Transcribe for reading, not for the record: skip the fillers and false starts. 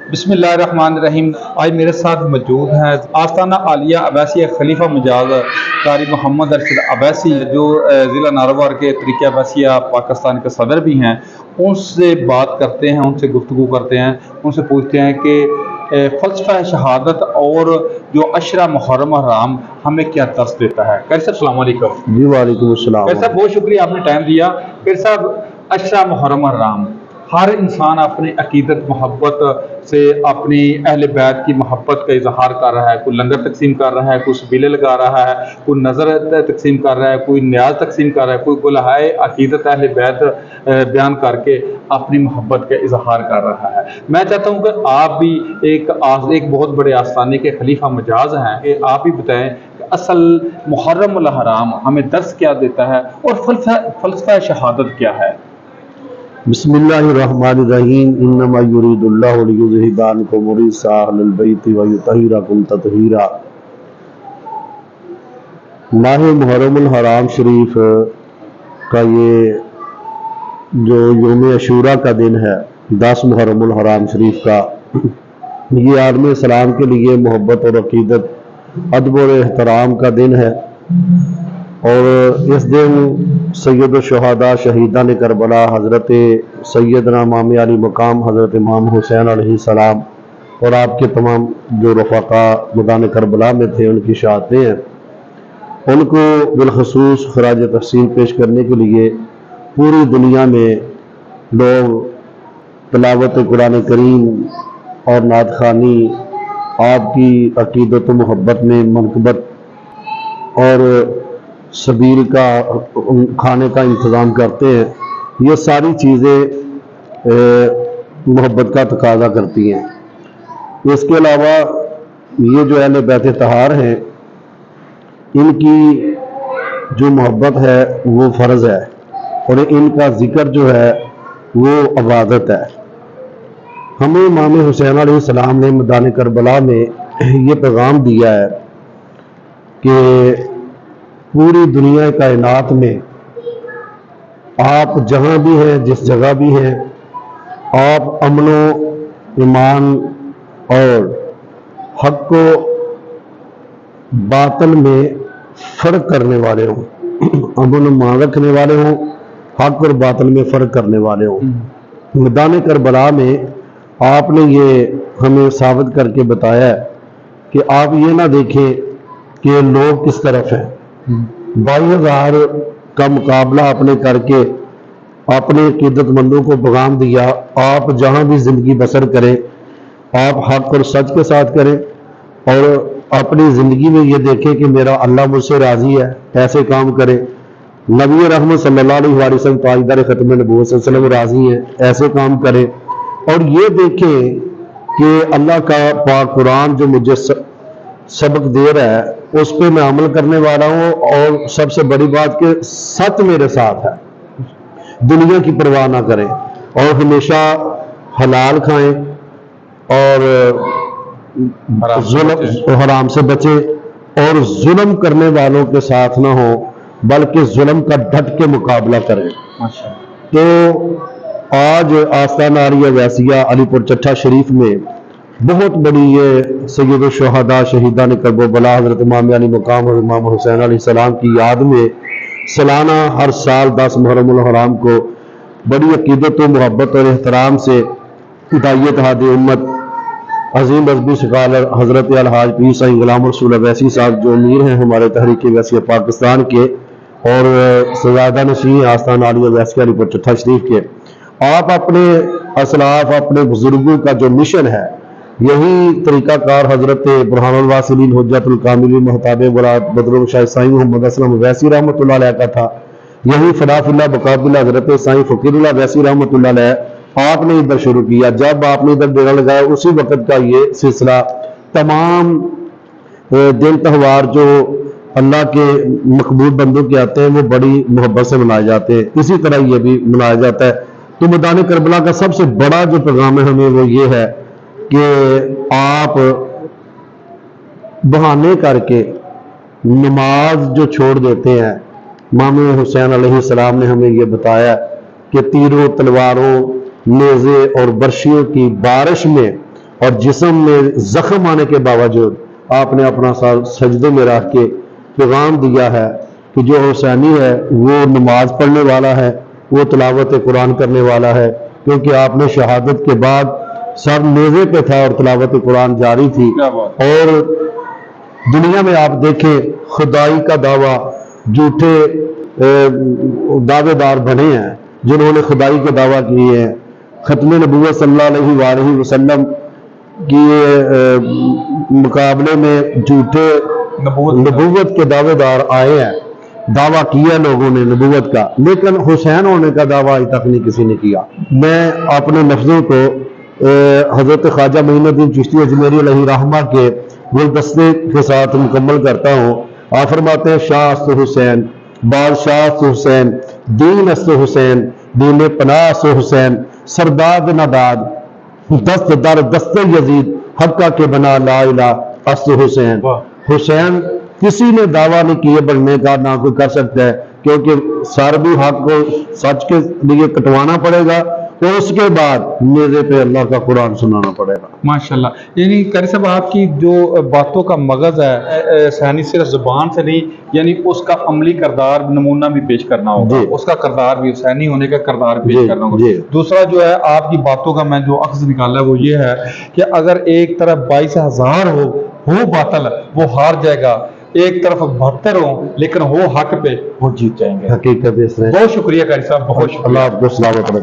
बिस्मिल्लाहिर्रहमानिर्रहीम। आज मेरे साथ मौजूद हैं आस्थाना आलिया अवैसी खलीफा मिजाज कारी मोहम्मद अरशद अवैसी, जो ज़िला नारोवार के तरीक़ा अवैसिया पाकिस्तान के सदर भी हैं। उनसे बात करते हैं, उनसे गुफ्तगू करते हैं, उनसे पूछते हैं कि फ़लसफ़ा शहादत और जो अशरा मुहर्रम हराम हमें क्या दर्स देता है। कैर साहब अस्सलाम वालेकुम। जी वालेकुम अस्सलाम। कैर साहब बहुत शुक्रिया, आपने टाइम दिया। कैर साहब, अशरा मुहर्रम हराम, हर इंसान अपनी अकीदत मोहब्बत से अपनी अहल बैत की मोहब्बत का इजहार कर रहा है। कोई लंगर तकसीम कर रहा है, कोई सबीले लगा रहा है, कोई नज़र तकसीम कर रहा है, कोई न्याज तकसीम कर रहा है, कोई गुलहाए अकीदत अहल बैत बयान करके अपनी मोहब्बत का इजहार कर रहा है। मैं चाहता हूँ कि आप भी एक बहुत बड़े आस्थाने के खलीफा मजाज हैं, कि आप भी बताएं कि असल मुहर्रम अल हराम हमें दर्स क्या देता है और फ़लसफ़ा शहादत क्या है। बिस्मिल्लाहिर्रहमानिर्रहीम। इन्नमा युरीदुल्लाहु लियुज़हिबा अन्कुम रिज्सा अहलल बैति व युतहिरकुम तत्हीरा। माह मुहर्रमुल हराम शरीफ का ये जो यौम अशूरा का दिन है, 10 मुहर्रमुल हराम शरीफ का, ये आलम इस्लाम के लिए मोहब्बत और अकीदत, अदब और एहतराम का दिन है। और इस दिन सैयद शुहदा शहीदान करबला हज़रत सैयदना इमाम अली मकाम हज़रत इमाम हुसैन अलैहिस्सलाम और आपके तमाम जो रफ़ाक़ा मैदान करबला में थे, उनकी शहादतें हैं, उनको बिलखसूस खराज तहसीन पेश करने के लिए पूरी दुनिया में लोग तिलावत कुरान करीम और नात ख़ानी, आपकी अकीदत मोहब्बत में मनकबत और सबील का खाने का इंतज़ाम करते हैं। ये सारी चीज़ें मोहब्बत का तकाज़ा करती हैं। इसके अलावा ये जो अहले बैत तहार हैं, इनकी जो मोहब्बत है वो फ़र्ज़ है और इनका ज़िक्र जो है वो इबादत है। हमें इमाम हुसैन अलैहिस्सलाम ने मैदान करबला में ये पैगाम दिया है कि पूरी दुनिया कायनात में आप जहाँ भी हैं, जिस जगह भी हैं, आप अमनो ईमान और हक को बातिल में फ़र्क करने वाले हों, अमन ईमान रखने वाले हों, हक और बातिल में फ़र्क करने वाले हों। मैदान करबला में आपने ये हमें साबित करके बताया है कि आप ये ना देखें कि लोग किस तरफ हैं। 22,000 का मुकाबला आपने करके अपने अकीदतमंदों को पैगाम दिया, आप जहाँ भी ज़िंदगी बसर करें, आप हक और सच के साथ करें और अपनी ज़िंदगी में ये देखें कि मेरा अल्लाह मुझसे राज़ी है, ऐसे काम करें। नबी रहमत सल्लल्लाहु अलैहि वसल्लम ताजदार ख़त्म नबूवत सल्लल्लाहु अलैहि वसल्लम राज़ी हैं, ऐसे काम करें। और ये देखें कि अल्लाह का पाक कुरान जो मुझे सबक दे रहा है, उस पर मैं अमल करने वाला हूँ। और सबसे बड़ी बात कि सच मेरे साथ है, दुनिया की परवाह ना करें और हमेशा हलाल खाएं और जुल्म हराम से बचें और जुल्म करने वालों के साथ ना हो, बल्कि जुल्म का डट के मुकाबला करें। तो आज आस्थाना आलिया वैसिया अलीपुर चट्ठा शरीफ में बहुत बड़ी ये सैयद शुहदा शहीदान करबला हज़रत इमाम अली मकाम और इमाम हुसैन अलैहिस्सलाम की याद में सालाना हर साल 10 मुहर्रमुल हराम को बड़ी अकीदत व मोहब्बत और एहतराम से दाइयत हादी उम्मत अजीम मजहबी स्कॉलर हज़रत अलहाज पीर साईं गुलाम रसूल अवैसी साहब, जो अमीर हैं हमारे तहरीक वैसिया पाकिस्तान के और सजादा नशीं आस्थाना आलिया वैसिया अलीपुर चट्ठा शरीफ के, आप अपने असलाफ, अपने बुजुर्गों का जो मिशन है, यही तरीक़ाकार हज़रत बुरहानुल वासिलीन हुज्जतुल कामिलीन महताब मुराद बदरुल शाह साईं मोहम्मद असलम वैसी रहमतुल्लाह अलैह का था। यही फनाफिल्लाह बकाबिल्लाह हज़रत साईं फ़कीरुल्लाह वैसी रहमतुल्लाह अलैह आपने इधर शुरू किया। जब आपने इधर डेरा लगाया, उसी वक़्त का ये सिलसिला तमाम दिन त्यौहार जो अल्लाह के मकबूल बंदों के आते हैं, वो बड़ी मोहब्बत से मनाए जाते हैं। इसी तरह ये भी मनाया जाता है। तो मैदान करबला का सबसे बड़ा जो पैगाम है हमें, वो ये है कि आप बहाने करके नमाज जो छोड़ देते हैं, इमाम हुसैन अलैहिस्सलाम ने हमें ये बताया कि तीरों, तलवारों, नेज़े और बर्शियों की बारिश में اور جسم میں زخم آنے کے باوجود آپ نے اپنا سر سجدے میں رکھ کے پیغام دیا ہے کہ جو حسینی ہے وہ نماز پڑھنے والا ہے، وہ تلاوت قرآن کرنے والا ہے، کیونکہ آپ نے شہادت کے بعد سر نیزے پہ تھا اور تلاوت قرآن جاری تھی۔ کیا بات۔ اور دنیا میں آپ دیکھیں خدائی کا دعویٰ جھوٹے دعوے دار بنے ہیں جنہوں نے خدائی کے دعویٰ کیے ہیں، ختم نبوت صلی اللہ علیہ وآلہ وسلم کی مقابلے میں جھوٹے نبوت کے دعوے دار آئے ہیں، دعویٰ کیا لوگوں نے نبوت کا، لیکن حسین ہونے کا دعویٰ آج تک نہیں کسی نے کیا۔ میں اپنے لفظوں کو حضرت خواجہ معین الدین چشتی اجمیری علیہ رحمہ کے گلدستے کے ساتھ مکمل کرتا ہوں۔ آپ فرماتے ہیں شاہ است حسین، بادشاہ است حسین، دین است حسین، دین پناہ است حسین، سرداد نداد دست در دست یزید حقہ کے بنا لا الہ است حسین۔ حسین کسی نے دعویٰ نہیں کیے بڑھنے کا، نہ کوئی کر سکتا ہے، کیونکہ سر بھی حق کو سچ کے لیے کٹوانا پڑے گا، تو اس کے بعد میرے پہ اللہ کا قرآن سنانا پڑے گا۔ ماشاءاللہ، یعنی قاری صاحب آپ کی جو باتوں کا مغز ہے حسینی صرف زبان سے نہیں، یعنی اس کا عملی کردار نمونہ بھی پیش کرنا ہوگا، جی۔ اس کا کردار بھی حسینی ہونے کا کردار پیش جی، کرنا ہوگا۔ جی۔ دوسرا جو ہے آپ کی باتوں کا میں جو اخذ نکالا ہے وہ یہ ہے کہ اگر ایک طرف 22,000 ہو باطل وہ ہار جائے گا، ایک طرف 72 ہو لیکن ہو حق پہ وہ جیت جائیں گے۔ حقیقت اس میں بہت شکریہ قاری صاحب، بہت شکریہ۔ اللہ آپ کو سلامت رکھے۔